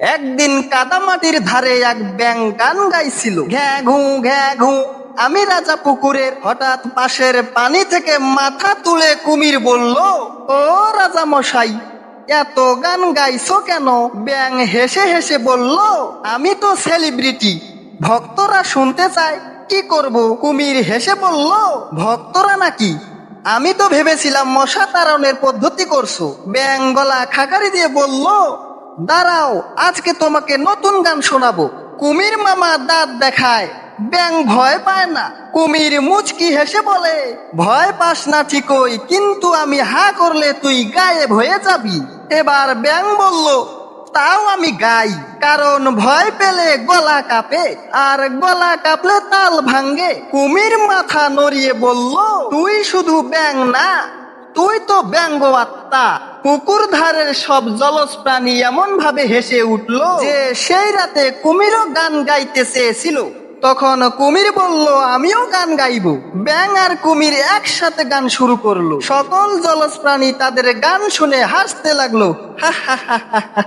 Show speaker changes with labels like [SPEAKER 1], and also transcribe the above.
[SPEAKER 1] একদিন কাদামাটির ধারে এক ব্যাঙ গান গাইছিল, ঘ্যাঁ ঘু ঘ্যাঁ ঘু। আমি রাজা পুকুরের। হঠাৎ পাশের পানি থেকে মাথা তুলে কুমির বলল, ও রাজা মশাই, এত গান গাইছো কেন? ব্যাঙ হেসে হেসে বলল, আমি তো সেলিব্রিটি, ভক্তরা শুনতে চায়, কি করব? কুমির হেসে বলল, ভক্তরা নাকি? আমি তো ভেবেছিলাম মশা তাড়ানোর পদ্ধতি করছো। ব্যাঙ গলা খাকারি দিয়ে বলল, দাঁড়াও, আজকে তোমাকে নতুন গান শোনাবো। কুমির মামা দাঁত দেখায়, ব্যাঙ ভয় পায় না। কুমির মুচকি হেসে বলে, ভয় পাস না ঠিকই, কিন্তু আমি হা করলে তুই গায়েব হয়ে যাবি। এবার ব্যাঙ বলল, তাও আমি গাই, কারণ ভয় পেলে গলা কাঁপে, আর গলা কাঁপলে তাল ভাঙ্গে। কুমির মাথা নড়িয়ে বলল, তুই শুধু ব্যাঙ না, তুই তো ব্যঙ্গ আত্মা। পুকুর ধারের সব জলজ প্রাণী এমন ভাবে হেসে উঠল যে সেই রাতে কুমিরও গান গাইতে চেয়েছিল। তখন কুমির বলল, আমিও গান গাইবো। ব্যাঙ আর কুমির একসাথে গান শুরু করলো। সকল জলজ প্রাণী তাদের গান শুনে হাসতে লাগলো, হা হা হা হা।